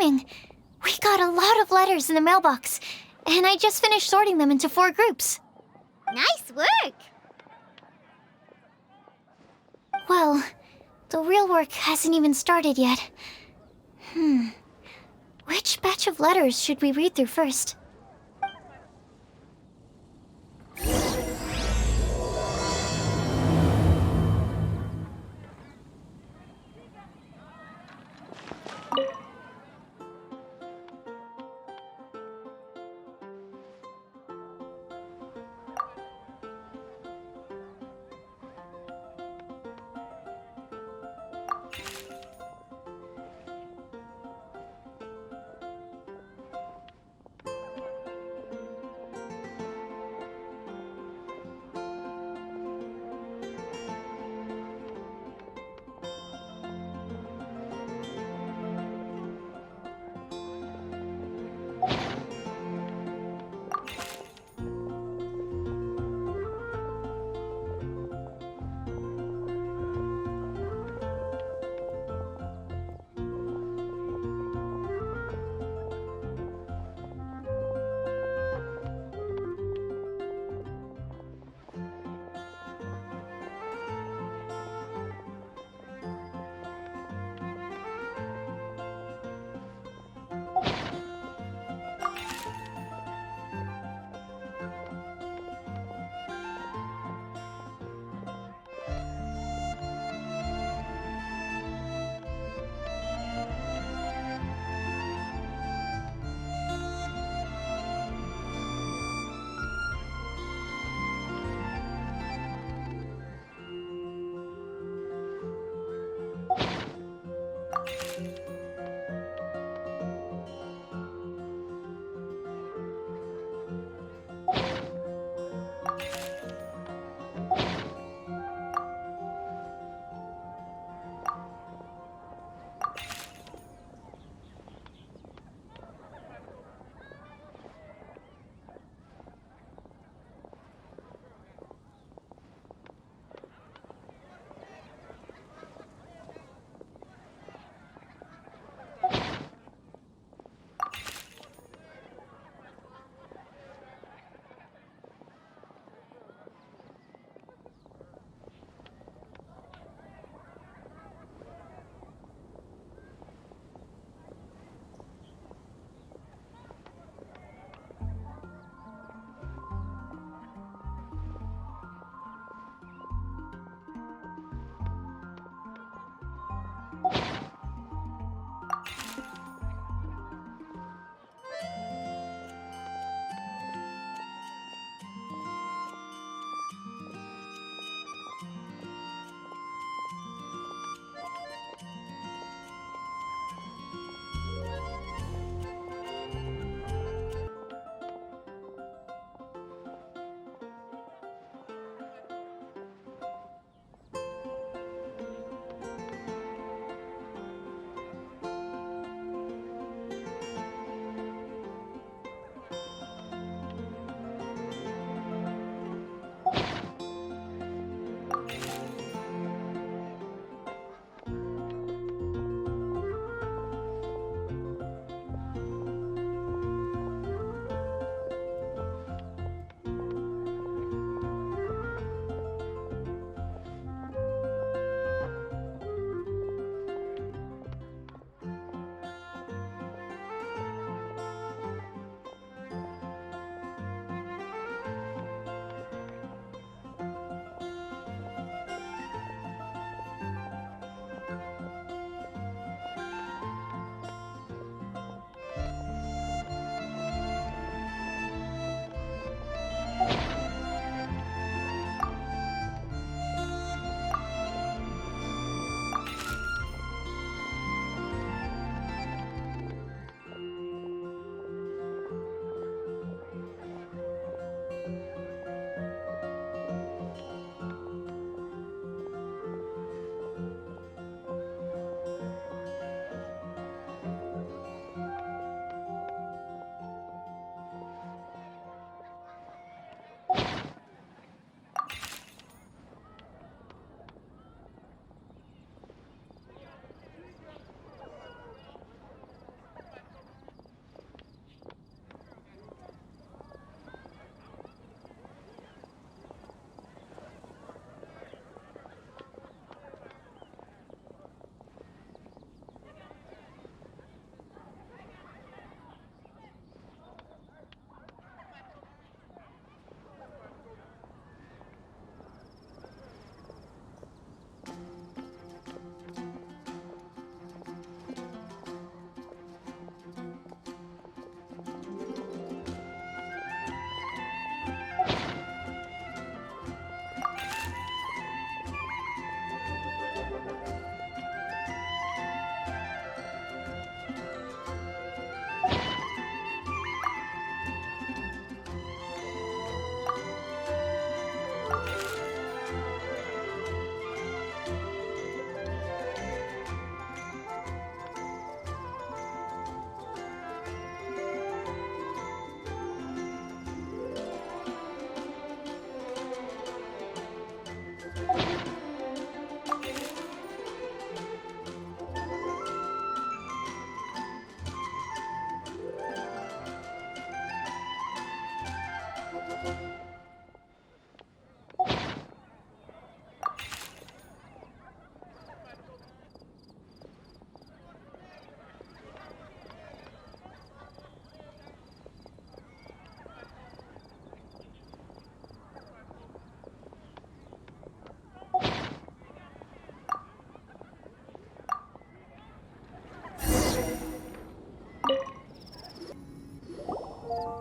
timing. We got a lot of letters in the mailbox, and I just finished sorting them into 4 groups. Nice work! Well, the real work hasn't even started yet. Which batch of letters should we read through first?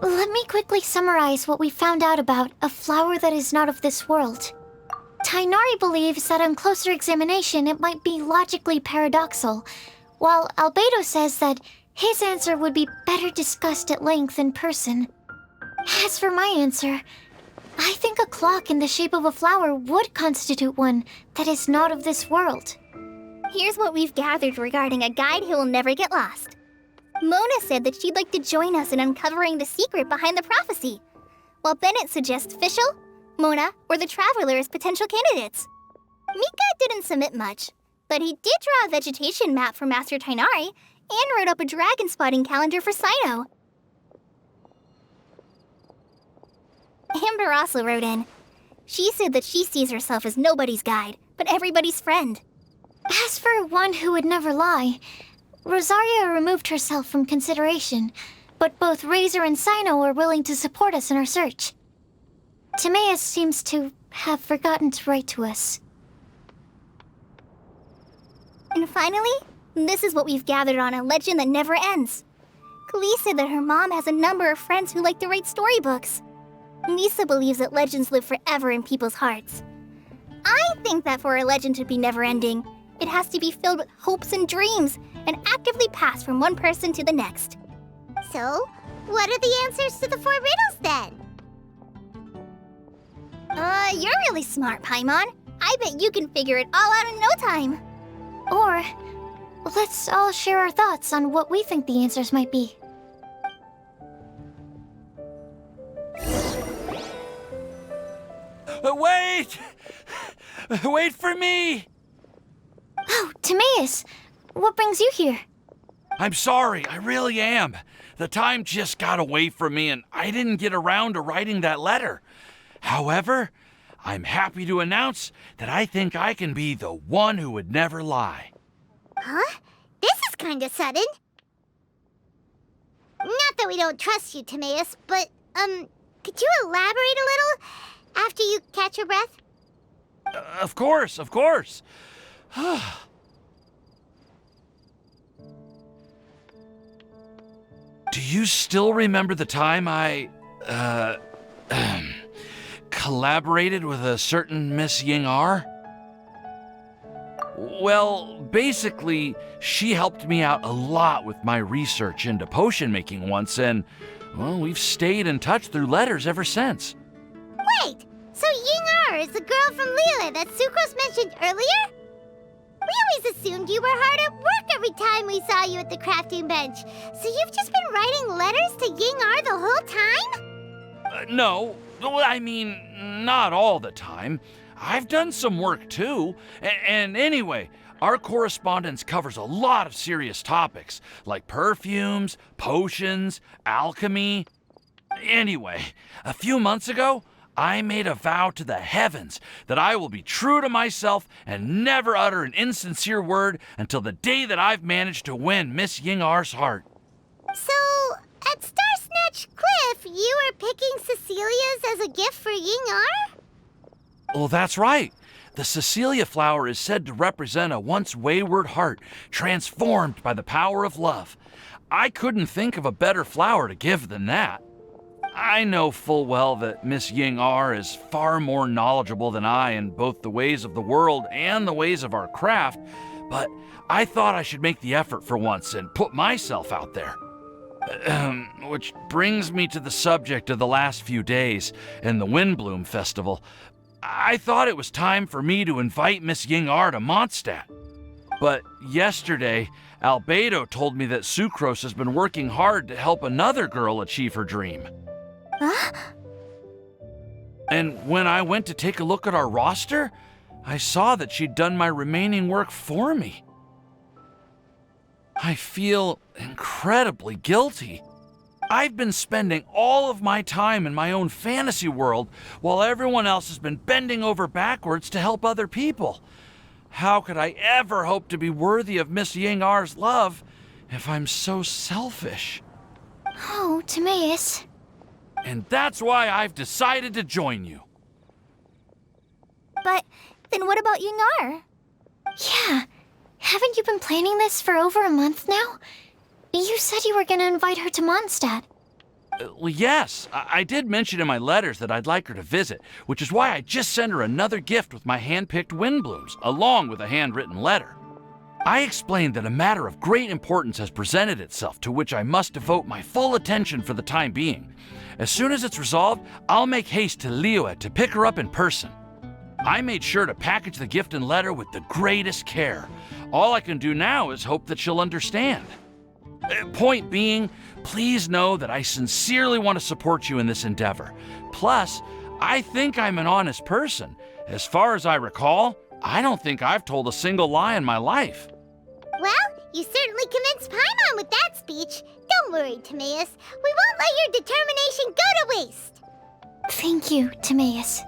Let me quickly summarize what we found out about a flower that is not of this world. Tainari believes that on closer examination it might be logically paradoxal, while Albedo says that his answer would be better discussed at length in person. As for my answer, I think a clock in the shape of a flower would constitute one that is not of this world. Here's what we've gathered regarding a guide who will never get lost. Mona said that she'd like to join us in uncovering the secret behind the prophecy, while Bennett suggests Fischl, Mona, or the Traveler as potential candidates. Mika didn't submit much, but he did draw a vegetation map for Master Tainari and wrote up a dragon spotting calendar for Sino. Amber also wrote in. She said that she sees herself as nobody's guide, but everybody's friend. As for one who would never lie, Rosaria removed herself from consideration, but both Razor and Sino are willing to support us in our search. Timaeus seems to have forgotten to write to us. And finally, this is what we've gathered on a legend that never ends. Klee said that her mom has a number of friends who like to write storybooks. Misa believes that legends live forever in people's hearts. I think that for a legend to be never-ending, it has to be filled with hopes and dreams and actively passed from one person to the next. So, what are the answers to the 4 riddles then? You're really smart, Paimon. I bet you can figure it all out in no time. Or, let's all share our thoughts on what we think the answers might be. Wait! Wait for me! Oh, Timaeus! What brings you here? I'm sorry, I really am. The time just got away from me and I didn't get around to writing that letter. However, I'm happy to announce that I think I can be the one who would never lie. Huh? This is kinda sudden. Not that we don't trust you, Timaeus, but, could you elaborate a little after you catch your breath? Of course, of course. Do you still remember the time I, collaborated with a certain Miss Ying-ar? Well, basically, she helped me out a lot with my research into potion making once, and, well, we've stayed in touch through letters ever since. Wait, so Ying-ar is the girl from Liyue that Sucrose mentioned earlier? We always assumed you were hard at work every time we saw you at the crafting bench. So you've just been writing letters to Ying-ar the whole time? No, well, I mean, not all the time. I've done some work too. And anyway, our correspondence covers a lot of serious topics, like perfumes, potions, alchemy. Anyway, a few months ago, I made a vow to the heavens that I will be true to myself and never utter an insincere word until the day that I've managed to win Miss Ying-ar's heart. So, at Star Snatch Cliff, you were picking Cecilia's as a gift for Ying-ar? Well, that's right. The Cecilia flower is said to represent a once wayward heart transformed by the power of love. I couldn't think of a better flower to give than that. I know full well that Miss Ying-ar is far more knowledgeable than I in both the ways of the world and the ways of our craft, but I thought I should make the effort for once and put myself out there. Which brings me to the subject of the last few days and the Windblume Festival. I thought it was time for me to invite Miss Ying-ar to Mondstadt. But yesterday, Albedo told me that Sucrose has been working hard to help another girl achieve her dream. Huh? And when I went to take a look at our roster, I saw that she'd done my remaining work for me. I feel incredibly guilty. I've been spending all of my time in my own fantasy world while everyone else has been bending over backwards to help other people. How could I ever hope to be worthy of Miss Ying-Ar's love if I'm so selfish? Oh, Timaeus. And that's why I've decided to join you. But then what about Ying-Ar? Yeah. Haven't you been planning this for over a month now? You said you were gonna invite her to Mondstadt. Well, yes, I did mention in my letters that I'd like her to visit, which is why I just sent her another gift with my hand-picked Windblumes, along with a handwritten letter. I explained that a matter of great importance has presented itself to which I must devote my full attention for the time being. As soon as it's resolved, I'll make haste to Liyue to pick her up in person. I made sure to package the gift and letter with the greatest care. All I can do now is hope that she'll understand. Point being, please know that I sincerely want to support you in this endeavor. Plus, I think I'm an honest person. As far as I recall, I don't think I've told a single lie in my life. Well, you certainly convinced Paimon with that speech. Don't worry, Timaeus. We won't let your determination go to waste. Thank you, Timaeus.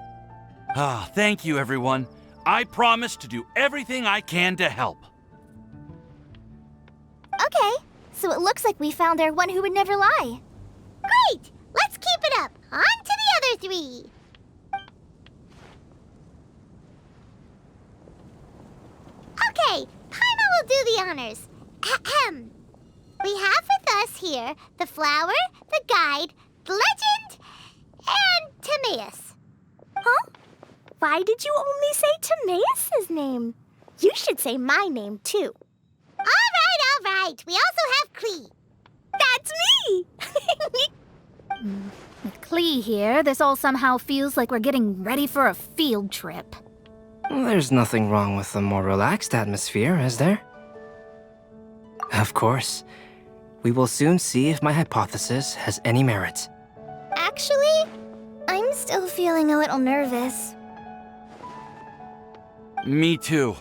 Ah, thank you, everyone. I promise to do everything I can to help. Okay, so it looks like we found our one who would never lie. Great! Let's keep it up. On to the other three. Okay, Paimon will do the honors. Ahem. We have with us here the flower, the guide, the legend, and Timaeus. Huh? Why did you only say Timaeus' name? You should say my name, too. All right. We also have Klee. That's me! With Klee here, this all somehow feels like we're getting ready for a field trip. There's nothing wrong with a more relaxed atmosphere, is there? Of course. We will soon see if my hypothesis has any merit. Actually, I'm still feeling a little nervous. Me too.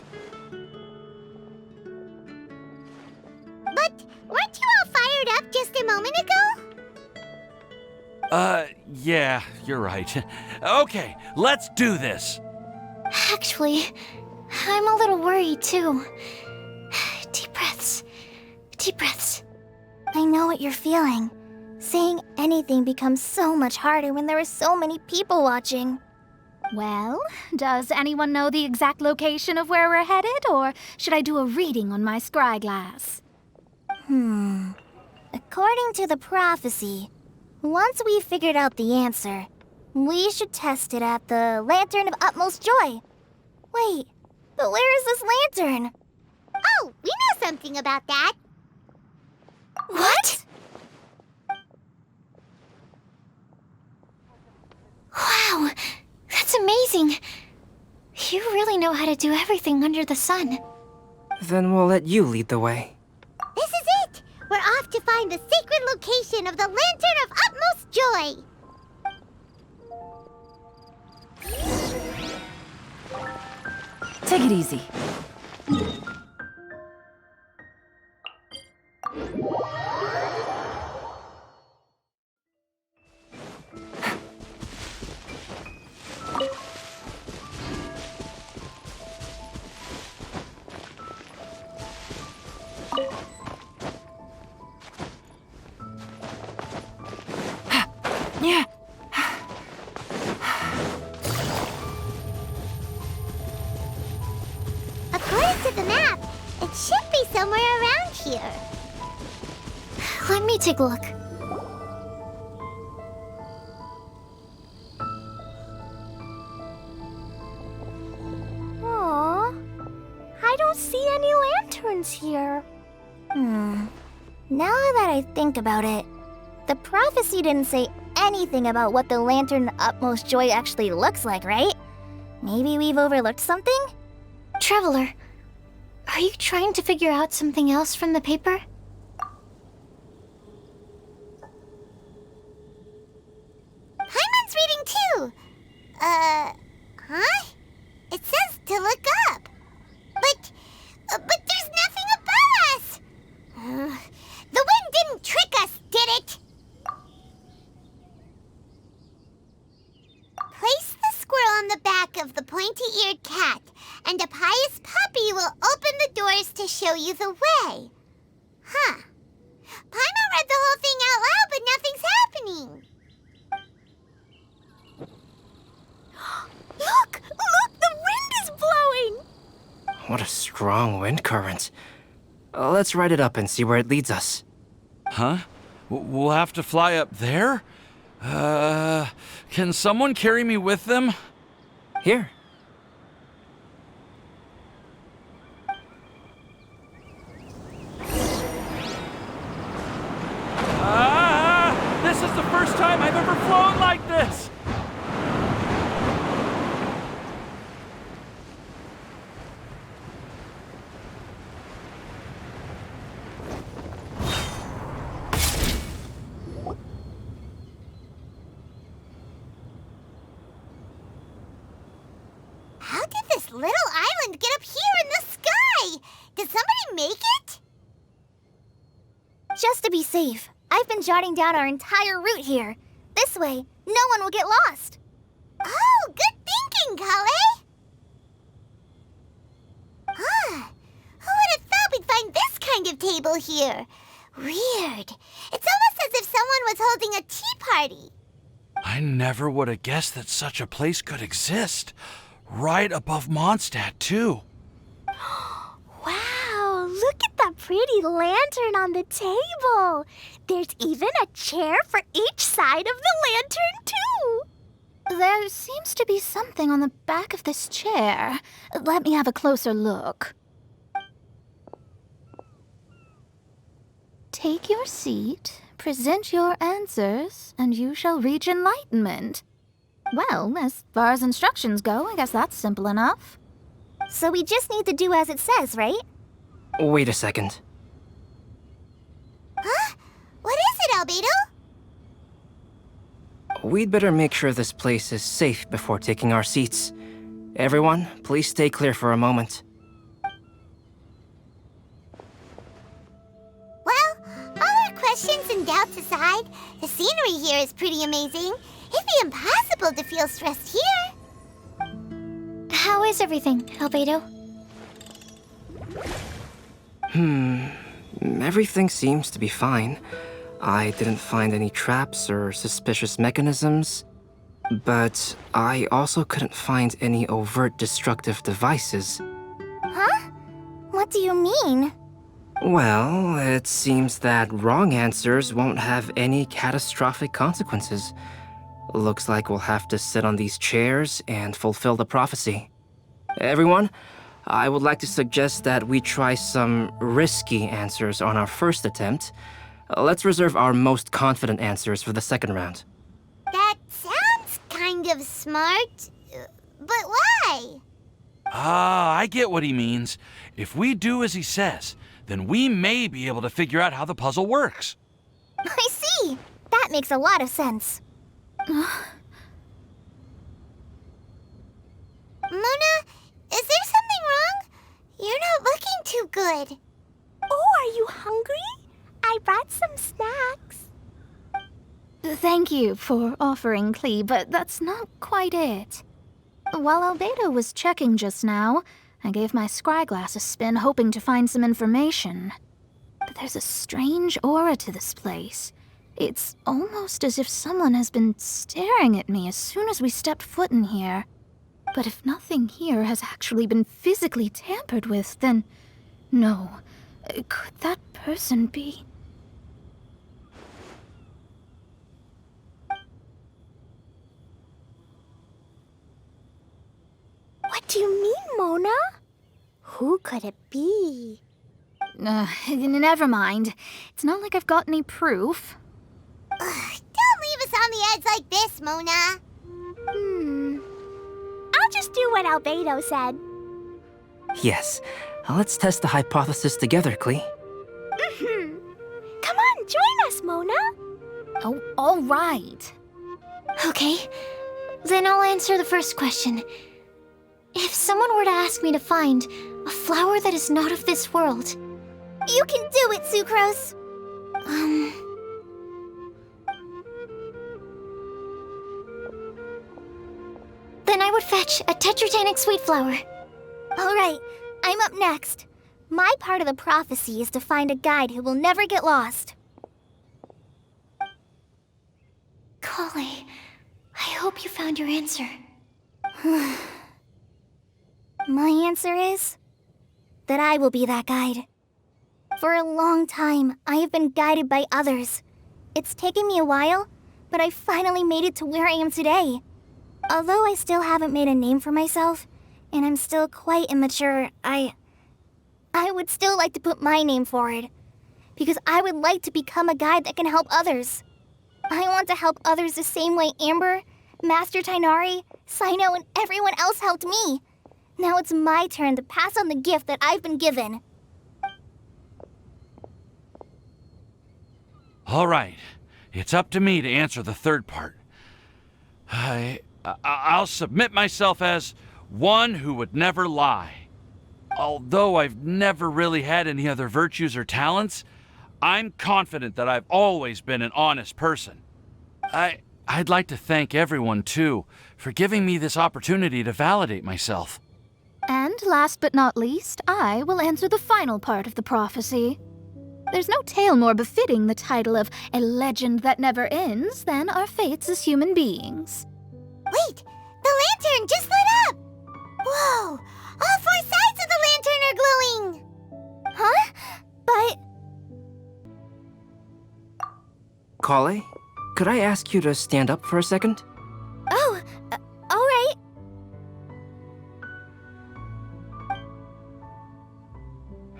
But weren't you all fired up just a moment ago? Yeah, you're right. Okay, let's do this. Actually, I'm a little worried too. Deep breaths. Deep breaths. I know what you're feeling. Saying anything becomes so much harder when there are so many people watching. Well, does anyone know the exact location of where we're headed, or should I do a reading on my scry glass? According to the prophecy, once we've figured out the answer, we should test it at the Lantern of Utmost Joy. Wait, but where is this lantern? Oh, we know something about that. What? Wow, that's amazing. You really know how to do everything under the sun. Then we'll let you lead the way. This is it. We're off to find the sacred location of the Lantern of Utmost Joy. Take it easy. Yeah. According to the map, it should be somewhere around here. Let me take a look. Aww, I don't see any lanterns here. Now that I think about it, the prophecy didn't say anything about what the Lantern of Utmost Joy actually looks like, right? Maybe we've overlooked something? Traveler, are you trying to figure out something else from the paper? Paimon's reading too. Huh? It says to look up. But there's nothing above us. The wind didn't trick us, did it? on the back of the pointy-eared cat, and a pious puppy will open the doors to show you the way. Huh. Paimon read the whole thing out loud, but nothing's happening. Look! Look! The wind is blowing! What a strong wind current. Let's ride it up and see where it leads us. Huh? We'll have to fly up there? Can someone carry me with them? Here. This is the first time I've ever flown like this! How did this little island get up here in the sky? Did somebody make it? Just to be safe, I've been jotting down our entire route here. This way, no one will get lost. Oh, good thinking, Kale. Huh. Who would have thought we'd find this kind of table here? Weird. It's almost as if someone was holding a tea party. I never would have guessed that such a place could exist. Right above Mondstadt, too. Wow, look at that pretty lantern on the table. There's even a chair for each side of the lantern, too. There seems to be something on the back of this chair. Let me have a closer look. Take your seat, present your answers, and you shall reach enlightenment. Well, as far as instructions go, I guess that's simple enough. So we just need to do as it says, right? Wait a second. Huh? What is it, Albedo? We'd better make sure this place is safe before taking our seats. Everyone, please stay clear for a moment. Well, all our questions and doubts aside, the scenery here is pretty amazing. It'd be impossible to feel stressed here. How is everything, Albedo? Everything seems to be fine. I didn't find any traps or suspicious mechanisms, but I also couldn't find any overt destructive devices. Huh? What do you mean? Well, it seems that wrong answers won't have any catastrophic consequences. Looks like we'll have to sit on these chairs and fulfill the prophecy. Everyone, I would like to suggest that we try some risky answers on our first attempt. Let's reserve our most confident answers for the second round. That sounds kind of smart, but why? I get what he means. If we do as he says, then we may be able to figure out how the puzzle works. I see. That makes a lot of sense. Mona, is there something wrong? You're not looking too good. Oh, are you hungry? I brought some snacks. Thank you for offering, Klee, but that's not quite it. While Albedo was checking just now, I gave my scryglass a spin hoping to find some information. But there's a strange aura to this place. It's almost as if someone has been staring at me as soon as we stepped foot in here. But if nothing here has actually been physically tampered with, then no. Could that person be? What do you mean, Mona? Who could it be? Never mind. It's not like I've got any proof. Don't leave us on the edge like this, Mona. I'll just do what Albedo said. Yes, let's test the hypothesis together, Klee. Come on, join us, Mona. Oh, all right. Okay, then I'll answer the first question. If someone were to ask me to find a flower that is not of this world, You can do it, Sucrose. Then I would fetch a tetragenic sweet flower. All right, I'm up next. My part of the prophecy is to find a guide who will never get lost. Kali, I hope you found your answer. My answer is that I will be that guide. For a long time, I have been guided by others. It's taken me a while, but I finally made it to where I am today. Although I still haven't made a name for myself, and I'm still quite immature, I would still like to put my name forward. Because I would like to become a guide that can help others. I want to help others the same way Amber, Master Tighnari, Cyno, and everyone else helped me. Now it's my turn to pass on the gift that I've been given. All right, it's up to me to answer the third part. I'll submit myself as one who would never lie. Although I've never really had any other virtues or talents, I'm confident that I've always been an honest person. I'd like to thank everyone, too, for giving me this opportunity to validate myself. And last but not least, I will answer the final part of the prophecy. There's no tale more befitting the title of a legend that never ends than our fates as human beings. Wait! The lantern just lit up! Whoa! All four sides of the lantern are glowing! Huh? But... Kali, could I ask you to stand up for a second? Oh, all right.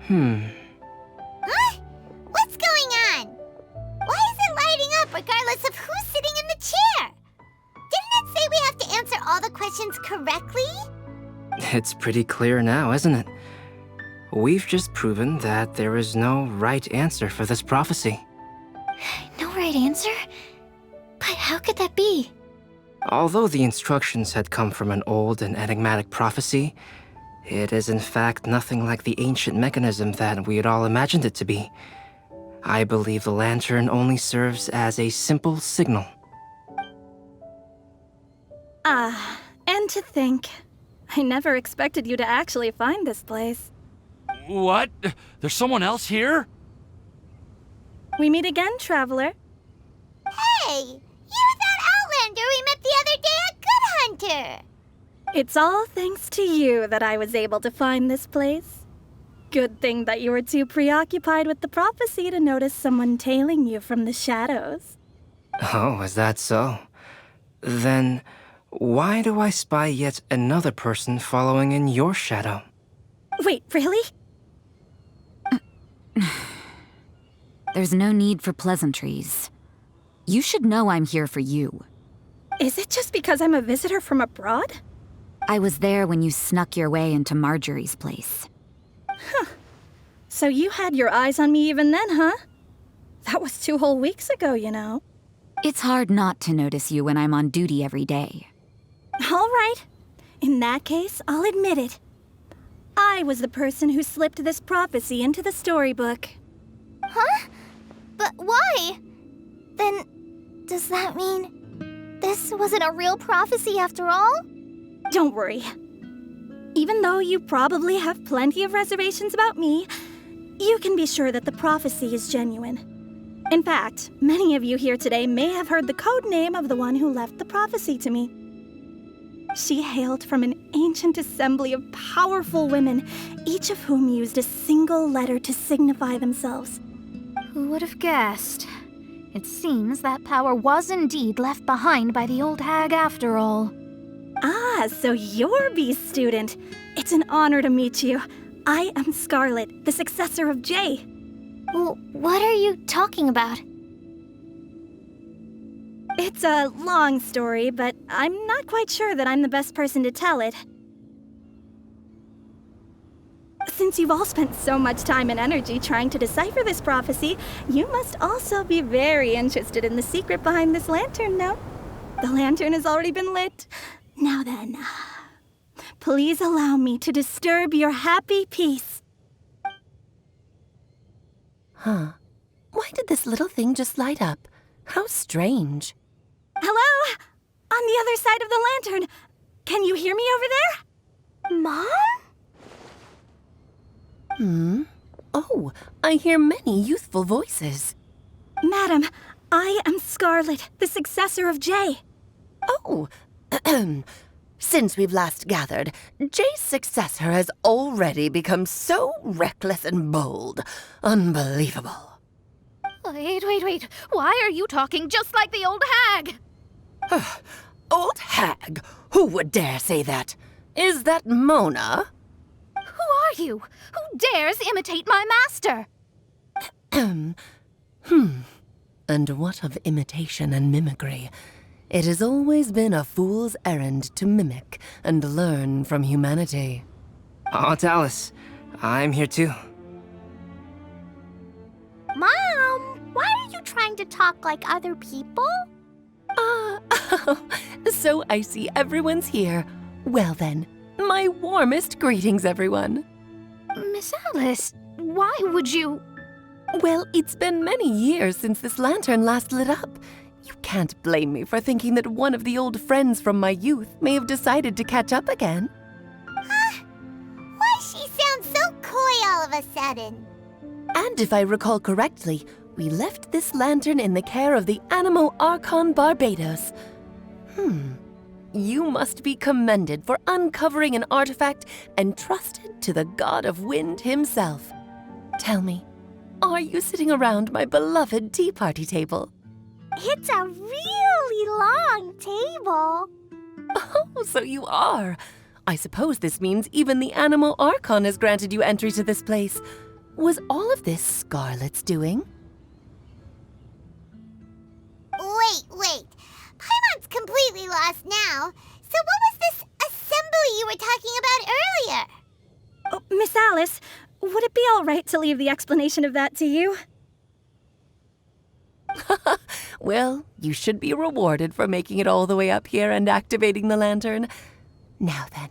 Huh? What's going on? Why is it lighting up regardless of who's sitting in the chair? Didn't it say we have to answer all the questions correctly? It's pretty clear now, isn't it? We've just proven that there is no right answer for this prophecy. No right answer? But how could that be? Although the instructions had come from an old and enigmatic prophecy, it is in fact nothing like the ancient mechanism that we had all imagined it to be. I believe the lantern only serves as a simple signal. And to think, I never expected you to actually find this place. What? There's someone else here? We meet again, traveler. Hey! You're that Outlander we met the other day at Good Hunter! It's all thanks to you that I was able to find this place. Good thing that you were too preoccupied with the prophecy to notice someone tailing you from the shadows. Oh, is that so? Then, why do I spy yet another person following in your shadow? Wait, really? There's no need for pleasantries. You should know I'm here for you. Is it just because I'm a visitor from abroad? I was there when you snuck your way into Marjorie's place. So you had your eyes on me even then, huh? That was 2 whole weeks ago, you know. It's hard not to notice you when I'm on duty every day. All right. In that case, I'll admit it. I was the person who slipped this prophecy into the storybook. Huh? But why? Then, does that mean this wasn't a real prophecy after all? Don't worry. Even though you probably have plenty of reservations about me, you can be sure that the prophecy is genuine. In fact, many of you here today may have heard the code name of the one who left the prophecy to me. She hailed from an ancient assembly of powerful women, each of whom used a single letter to signify themselves. Who would have guessed? It seems that power was indeed left behind by the old hag after all. Ah, so you're Beast student. It's an honor to meet you. I am Scarlet, the successor of Jay. Well, what are you talking about? It's a long story, but I'm not quite sure that I'm the best person to tell it. Since you've all spent so much time and energy trying to decipher this prophecy, you must also be very interested in the secret behind this lantern, no? The lantern has already been lit. Now then, please allow me to disturb your happy peace. Huh. Why did this little thing just light up? How strange. Hello? On the other side of the lantern. Can you hear me over there? Mom? Oh, I hear many youthful voices. Madam, I am Scarlet, the successor of Jay. Oh, since we've last gathered, Jay's successor has already become so reckless and bold. Unbelievable. Wait. Why are you talking just like the old hag? Old hag? Who would dare say that? Is that Mona? Who are you? Who dares imitate my master? And what of imitation and mimicry? It has always been a fool's errand to mimic and learn from humanity. Oh, Dallas, I'm here too. Mom, why are you trying to talk like other people? So I see everyone's here. Well then, my warmest greetings, everyone. Miss Alice, why would you... Well, it's been many years since this lantern last lit up. You can't blame me for thinking that one of the old friends from my youth may have decided to catch up again. Why she sounds so coy all of a sudden? And if I recall correctly, we left this lantern in the care of the Animo Archon Barbados. You must be commended for uncovering an artifact entrusted to the god of wind himself. Tell me, are you sitting around my beloved tea party table? It's a really long table. Oh, so you are. I suppose this means even the Animo Archon has granted you entry to this place. Was all of this Scarlet's doing? Wait. Paimon's completely lost now. So what was this assembly you were talking about earlier? Oh, Miss Alice, would it be all right to leave the explanation of that to you? Well, you should be rewarded for making it all the way up here and activating the lantern. Now then,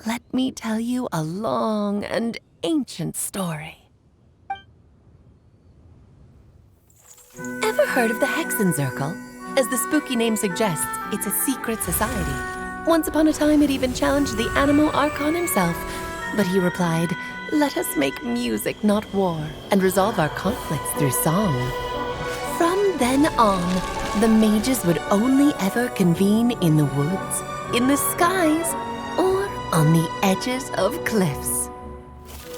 let me tell you a long and ancient story. Ever heard of the Hexenzirkel? As the spooky name suggests, it's a secret society. Once upon a time, it even challenged the Animo Archon himself. But he replied, "Let us make music, not war, and resolve our conflicts through song." From then on, the mages would only ever convene in the woods, in the skies, or on the edges of cliffs.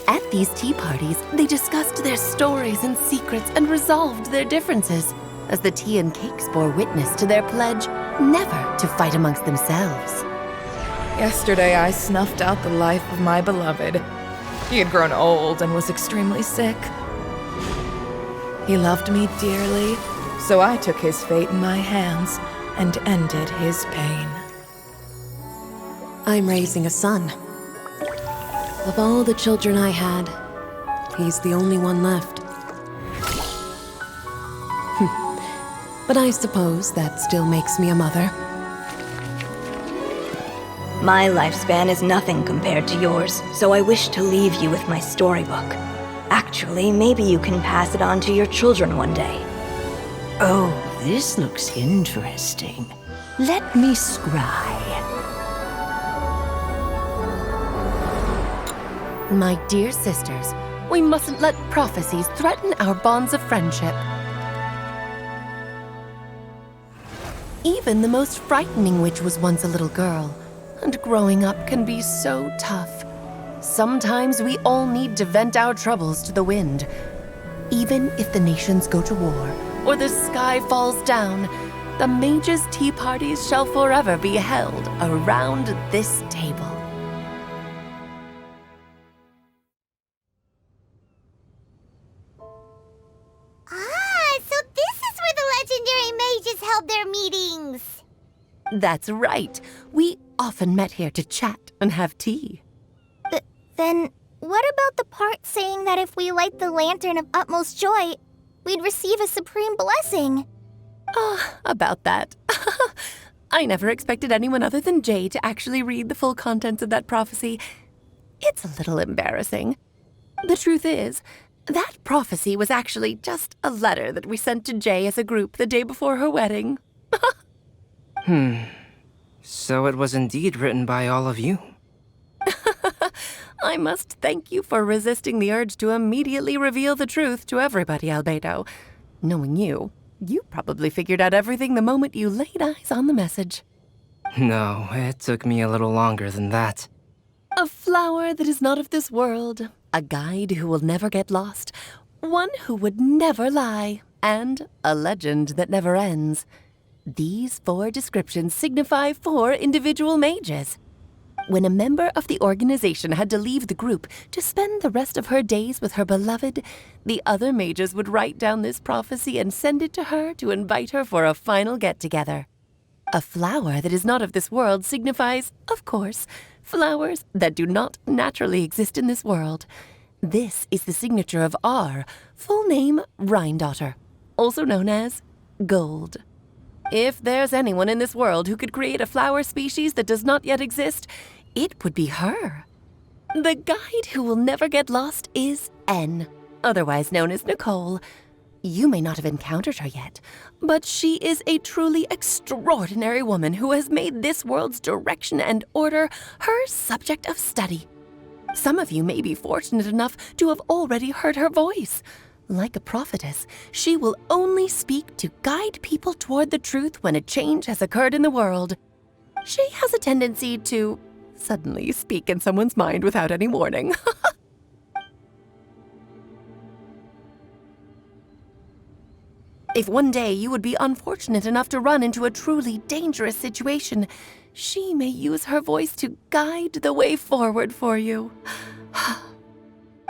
At these tea parties, they discussed their stories and secrets and resolved their differences, as the tea and cakes bore witness to their pledge never to fight amongst themselves. Yesterday I snuffed out the life of my beloved. He had grown old and was extremely sick. He loved me dearly, so I took his fate in my hands and ended his pain. I'm raising a son. Of all the children I had, he's the only one left. But I suppose that still makes me a mother. My lifespan is nothing compared to yours, so I wish to leave you with my storybook. Actually, maybe you can pass it on to your children one day. Oh, this looks interesting. Let me scry. My dear sisters, we mustn't let prophecies threaten our bonds of friendship. Even the most frightening witch was once a little girl, and growing up can be so tough. Sometimes we all need to vent our troubles to the wind. Even if the nations go to war, or the sky falls down, the mages' tea parties shall forever be held around this table. So this is where the legendary mages held their meetings. That's right. We often met here to chat and have tea. Then what about the part saying that if we light the lantern of utmost joy, we'd receive a supreme blessing? About that. I never expected anyone other than Jay to actually read the full contents of that prophecy. It's a little embarrassing. The truth is, that prophecy was actually just a letter that we sent to Jay as a group the day before her wedding. So it was indeed written by all of you. I must thank you for resisting the urge to immediately reveal the truth to everybody, Albedo. Knowing you, you probably figured out everything the moment you laid eyes on the message. No, it took me a little longer than that. A flower that is not of this world, a guide who will never get lost, one who would never lie, and a legend that never ends. These 4 descriptions signify 4 individual mages. When a member of the organization had to leave the group to spend the rest of her days with her beloved, the other mages would write down this prophecy and send it to her to invite her for a final get-together. A flower that is not of this world signifies, of course, flowers that do not naturally exist in this world. This is the signature of our full name, Rhine-daughter, also known as Gold. If there's anyone in this world who could create a flower species that does not yet exist, it would be her. The guide who will never get lost is N, otherwise known as Nicole. You may not have encountered her yet, but she is a truly extraordinary woman who has made this world's direction and order her subject of study. Some of you may be fortunate enough to have already heard her voice. Like a prophetess, she will only speak to guide people toward the truth when a change has occurred in the world. She has a tendency to suddenly speak in someone's mind without any warning. If one day you would be unfortunate enough to run into a truly dangerous situation, she may use her voice to guide the way forward for you.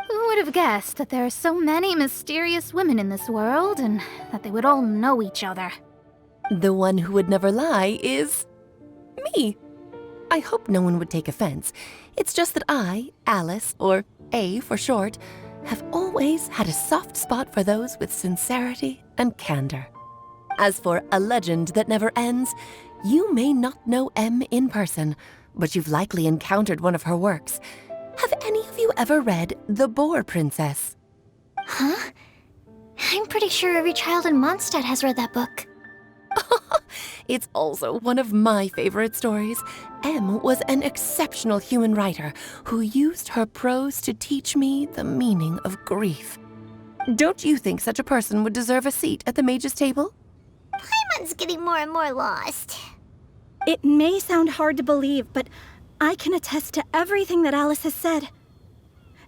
Who would have guessed that there are so many mysterious women in this world and that they would all know each other? The one who would never lie is me. I hope no one would take offense. It's just that I, Alice, or A for short, have always had a soft spot for those with sincerity and candor. As for a legend that never ends, you may not know M in person, but you've likely encountered one of her works. Have any of you ever read The Boar Princess? Huh? I'm pretty sure every child in Mondstadt has read that book. It's also one of my favorite stories. M was an exceptional human writer who used her prose to teach me the meaning of grief. Don't you think such a person would deserve a seat at the mage's table? Paimon's getting more and more lost. It may sound hard to believe, but I can attest to everything that Alice has said.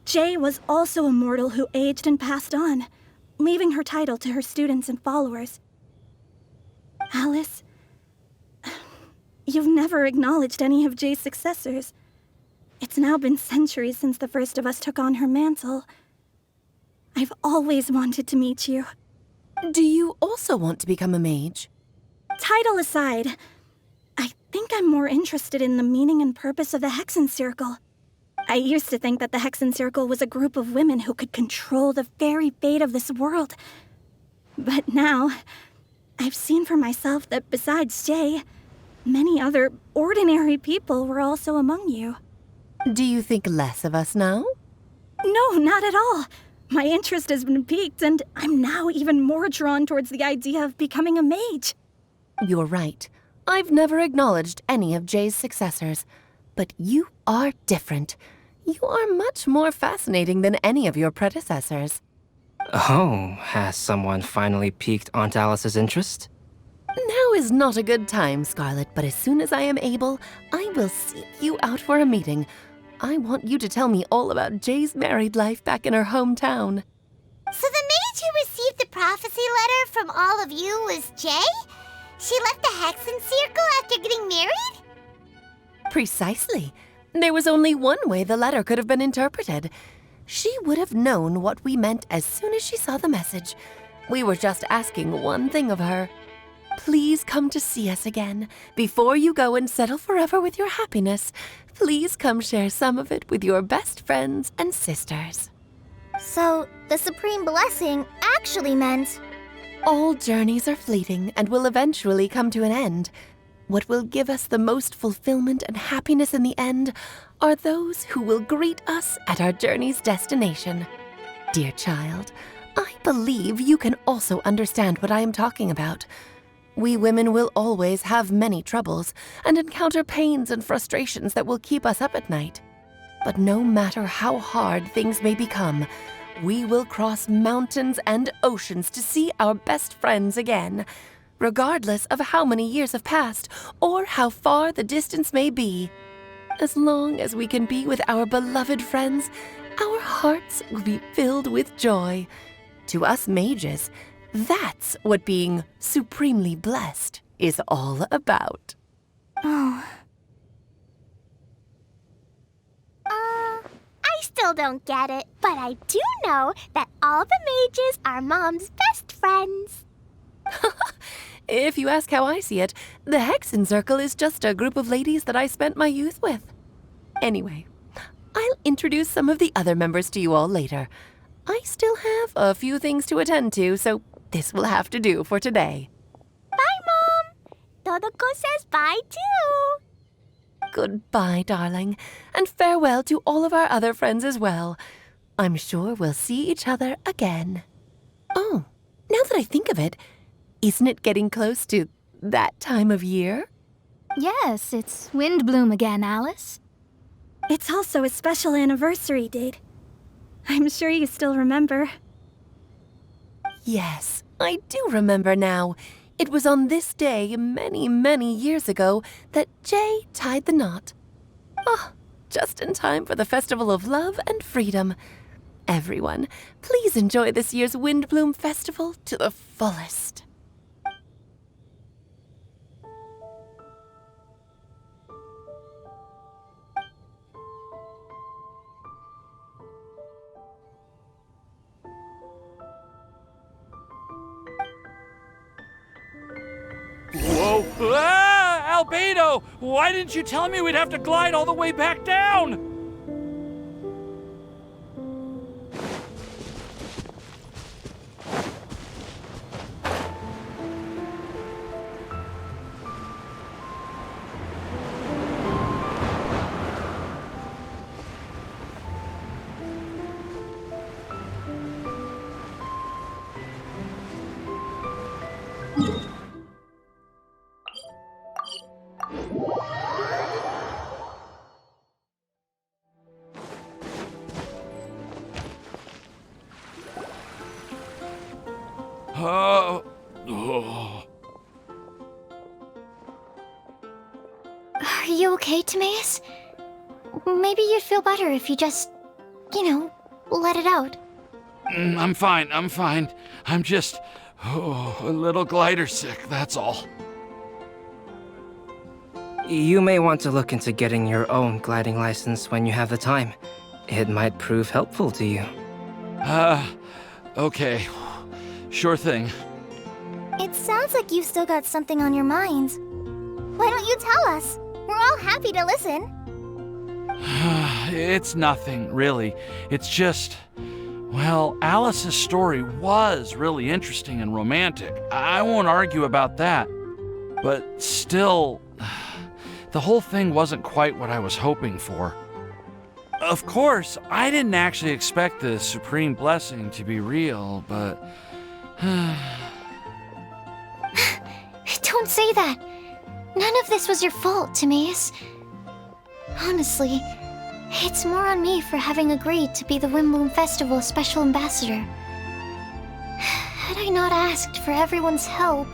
Jay was also a mortal who aged and passed on, leaving her title to her students and followers. Alice, you've never acknowledged any of Jay's successors. It's now been centuries since the first of us took on her mantle. I've always wanted to meet you. Do you also want to become a mage? Title aside, I think I'm more interested in the meaning and purpose of the Hexen Circle. I used to think that the Hexen Circle was a group of women who could control the very fate of this world. But now, I've seen for myself that besides Jay, many other ordinary people were also among you. Do you think less of us now? No, not at all. My interest has been piqued, and I'm now even more drawn towards the idea of becoming a mage. You're right. I've never acknowledged any of Jay's successors, but you are different. You are much more fascinating than any of your predecessors. Oh, has someone finally piqued Aunt Alice's interest? Now is not a good time, Scarlet, but as soon as I am able, I will seek you out for a meeting. I want you to tell me all about Jay's married life back in her hometown. So the mage who received the prophecy letter from all of you was Jay? She left the Hexen Circle after getting married? Precisely. There was only one way the letter could have been interpreted. She would have known what we meant as soon as she saw the message. We were just asking one thing of her. Please come to see us again. Before you go and settle forever with your happiness, please come share some of it with your best friends and sisters. So, the Supreme Blessing actually meant... All journeys are fleeting and will eventually come to an end. What will give us the most fulfillment and happiness in the end are those who will greet us at our journey's destination. Dear child, I believe you can also understand what I am talking about. We women will always have many troubles and encounter pains and frustrations that will keep us up at night. But no matter how hard things may become, we will cross mountains and oceans to see our best friends again, regardless of how many years have passed or how far the distance may be. As long as we can be with our beloved friends, our hearts will be filled with joy. To us mages, that's what being supremely blessed is all about. I still don't get it, but I do know that all the mages are Mom's best friends. If you ask how I see it, the Hexen Circle is just a group of ladies that I spent my youth with. Anyway, I'll introduce some of the other members to you all later. I still have a few things to attend to, so this will have to do for today. Bye, Mom. Todoko says bye, too. Goodbye, darling, and farewell to all of our other friends as well. I'm sure we'll see each other again. Oh, now that I think of it, isn't it getting close to that time of year? Yes, it's Windblume again, Alice. It's also a special anniversary date. I'm sure you still remember. Yes, I do remember now. It was on this day many, many years ago that Jay tied the knot. Ah, just in time for the Festival of Love and Freedom. Everyone, please enjoy this year's Windblume Festival to the fullest. Whoa! Ah! Albedo! Why didn't you tell me we'd have to glide all the way back down? Are you okay, Timaeus? Maybe you'd feel better if you just, let it out. I'm fine. I'm just a little glider sick, that's all. You may want to look into getting your own gliding license when you have the time. It might prove helpful to you. Okay. Sure thing. It sounds like you've still got something on your minds. Why don't you tell us? We're all happy to listen. It's nothing, really. It's just, well, Alice's story was really interesting and romantic. I won't argue about that. But still, the whole thing wasn't quite what I was hoping for. Of course, I didn't actually expect the supreme blessing to be real, but... Don't say that. None of this was your fault, Timaeus. Honestly, it's more on me for having agreed to be the Windblume Festival Special Ambassador. Had I not asked for everyone's help...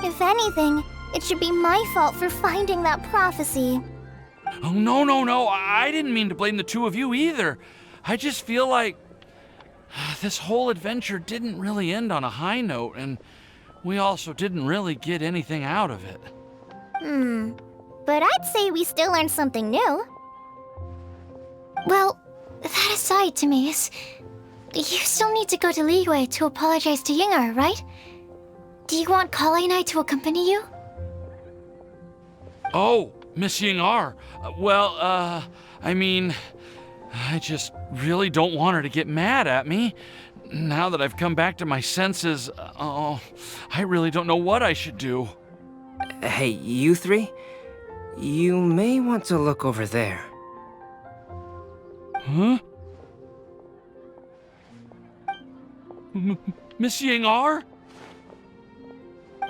If anything, it should be my fault for finding that prophecy. Oh, no. I didn't mean to blame the two of you either. I just feel like this whole adventure didn't really end on a high note, and we also didn't really get anything out of it. But I'd say we still learned something new. Well, that aside, Timaeus, you still need to go to Liyue to apologize to Yingar, right? Do you want Kale and I to accompany you? Oh, Miss Yingar. I mean, I just really don't want her to get mad at me. Now that I've come back to my senses, I really don't know what I should do. Hey, you three? You may want to look over there. Huh? Miss Yingar?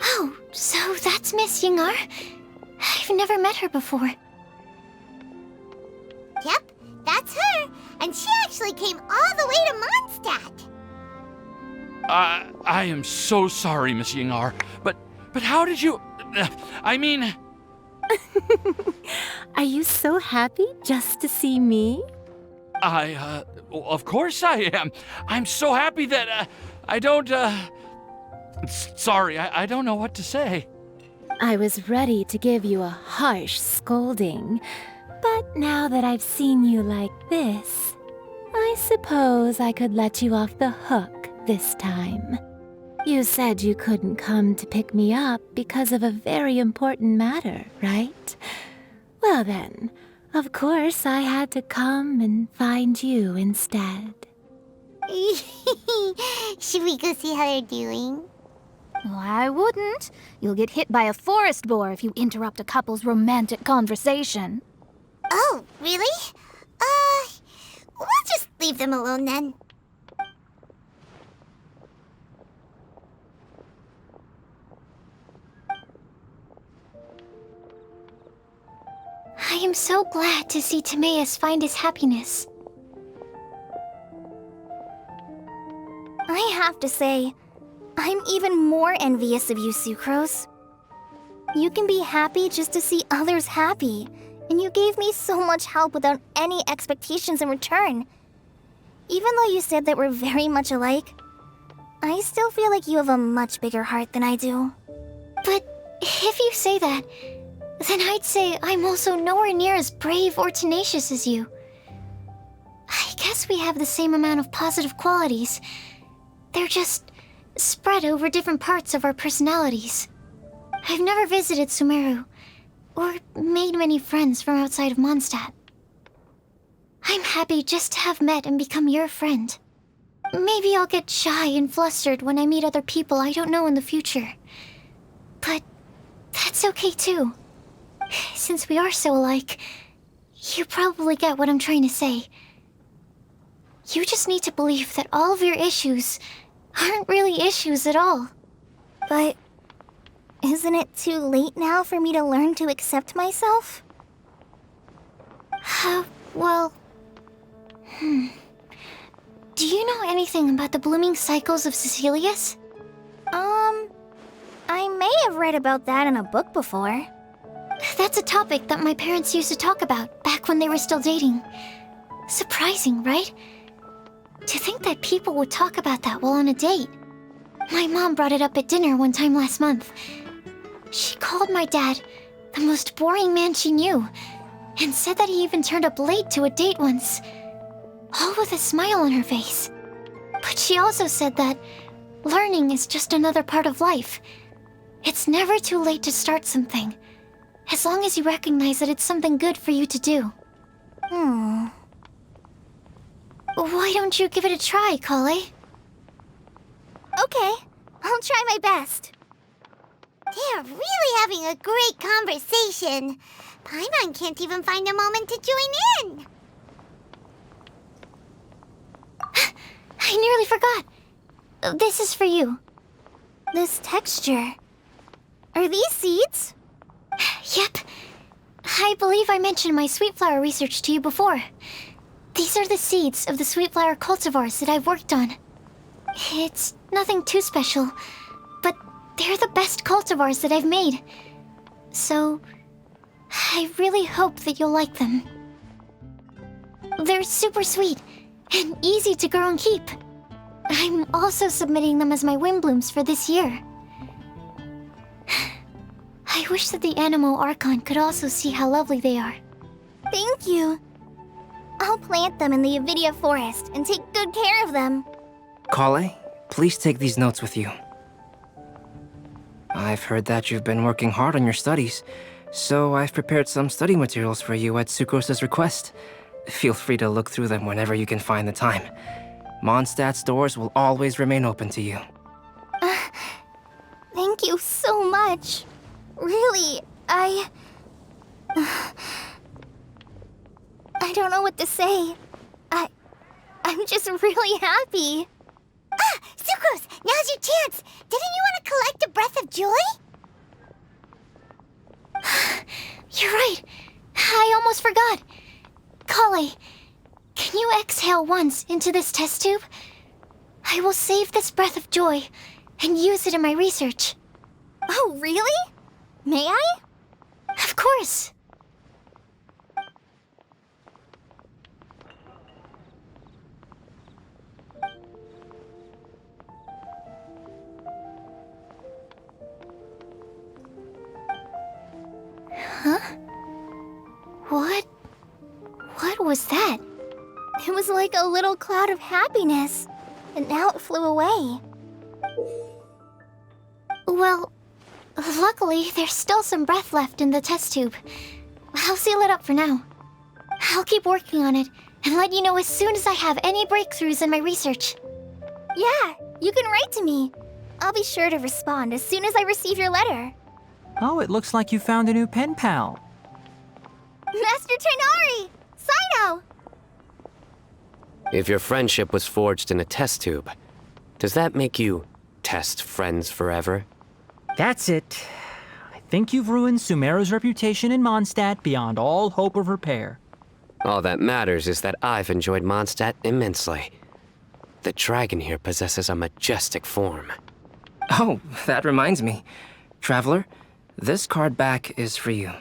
Oh, so that's Miss Yingar? I've never met her before. Yep, that's her. And she actually came all the way to Mondstadt. I am so sorry, Miss Yingar, but how did you... I mean... Are you so happy just to see me? Of course I am. I'm so happy that, I don't, sorry, I don't know what to say. I was ready to give you a harsh scolding, but now that I've seen you like this, I suppose I could let you off the hook this time. You said you couldn't come to pick me up because of a very important matter, right? Well then, of course I had to come and find you instead. Should we go see how they're doing? Well, I wouldn't. You'll get hit by a forest boar if you interrupt a couple's romantic conversation. Oh, really? We'll just leave them alone then. I am so glad to see Timaeus find his happiness. I have to say, I'm even more envious of you, Sucrose. You can be happy just to see others happy, and you gave me so much help without any expectations in return. Even though you said that we're very much alike, I still feel like you have a much bigger heart than I do. But if you say that, then I'd say I'm also nowhere near as brave or tenacious as you. I guess we have the same amount of positive qualities. They're just spread over different parts of our personalities. I've never visited Sumeru, or made many friends from outside of Mondstadt. I'm happy just to have met and become your friend. Maybe I'll get shy and flustered when I meet other people I don't know in the future. But that's okay too. Since we are so alike, you probably get what I'm trying to say. You just need to believe that all of your issues aren't really issues at all. But isn't it too late now for me to learn to accept myself? Well... Do you know anything about the blooming cycles of Cecilius? I may have read about that in a book before. That's a topic that my parents used to talk about back when they were still dating. Surprising, right? To think that people would talk about that while on a date. My mom brought it up at dinner one time last month. She called my dad the most boring man she knew, and said that he even turned up late to a date once, all with a smile on her face. But she also said that learning is just another part of life. It's never too late to start something, as long as you recognize that it's something good for you to do. Why don't you give it a try, Kale? Okay, I'll try my best. They're really having a great conversation. Paimon can't even find a moment to join in. I nearly forgot. This is for you. This texture. Are these seeds? Yep. I believe I mentioned my sweet flower research to you before. These are the seeds of the sweet flower cultivars that I've worked on. It's nothing too special, but they're the best cultivars that I've made. So, I really hope that you'll like them. They're super sweet and easy to grow and keep. I'm also submitting them as my Windblooms for this year. I wish that the Anemo Archon could also see how lovely they are. Thank you. I'll plant them in the Avidia forest and take good care of them. Kale, please take these notes with you. I've heard that you've been working hard on your studies, so I've prepared some study materials for you at Sucrose's request. Feel free to look through them whenever you can find the time. Mondstadt's doors will always remain open to you. Thank you so much. Really, I don't know what to say. I'm just really happy. Sucrose, now's your chance. Didn't you want to collect a breath of joy? You're right. I almost forgot. Kale, can you exhale once into this test tube? I will save this breath of joy and use it in my research. Oh, really? May I? Of course. Huh? What was that? It was like a little cloud of happiness, and now it flew away. Well, luckily, there's still some breath left in the test tube. I'll seal it up for now. I'll keep working on it and let you know as soon as I have any breakthroughs in my research. Yeah, you can write to me. I'll be sure to respond as soon as I receive your letter. Oh, it looks like you found a new pen pal. Master Tighnari! Cyno! If your friendship was forged in a test tube, does that make you test friends forever? That's it. I think you've ruined Sumeru's reputation in Mondstadt beyond all hope of repair. All that matters is that I've enjoyed Mondstadt immensely. The dragon here possesses a majestic form. Oh, that reminds me. Traveler, this card back is for you.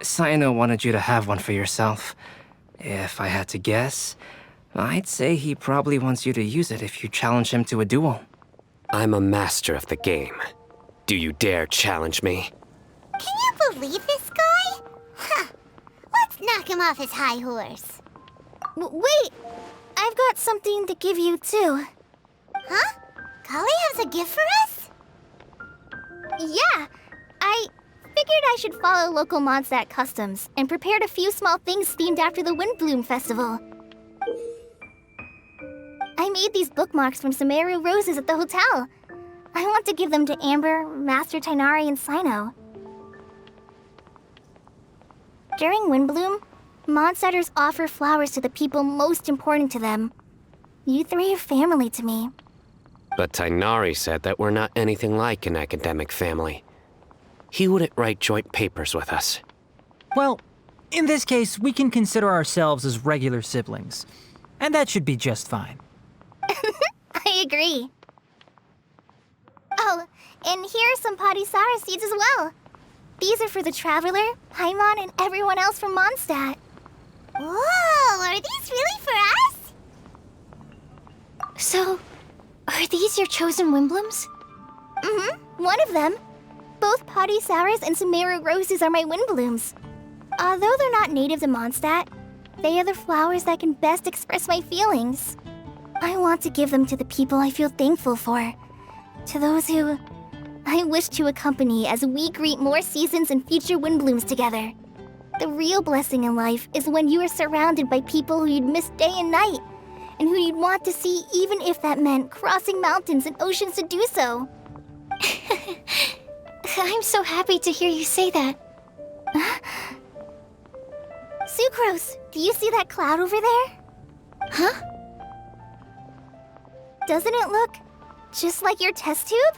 Cyno wanted you to have one for yourself. If I had to guess, I'd say he probably wants you to use it if you challenge him to a duel. I'm a master of the game. Do you dare challenge me? Can you believe this guy? Huh. Let's knock him off his high horse. Wait! I've got something to give you, too. Huh? Kale has a gift for us? Yeah! I figured I should follow local Mondstadt customs and prepared a few small things themed after the Windblume festival. I made these bookmarks from Timaeus roses at the hotel. I want to give them to Amber, Master Tighnari, and Cyno. During Windblume, Mondstadters offer flowers to the people most important to them. You three are family to me. But Tighnari said that we're not anything like an academic family. He wouldn't write joint papers with us. Well, in this case, we can consider ourselves as regular siblings. And that should be just fine. I agree. Oh, and here are some Padisara seeds as well. These are for the Traveler, Paimon, and everyone else from Mondstadt. Whoa, are these really for us? So, are these your chosen Windblooms? Mm-hmm, one of them. Both Padisaras and Timaeus roses are my Windblooms. Although they're not native to Mondstadt, they are the flowers that can best express my feelings. I want to give them to the people I feel thankful for. To those who I wish to accompany as we greet more seasons and future Windblooms together. The real blessing in life is when you are surrounded by people who you'd miss day and night, and who you'd want to see even if that meant crossing mountains and oceans to do so. I'm so happy to hear you say that. Sucrose, do you see that cloud over there? Huh? Doesn't it look just like your test tube?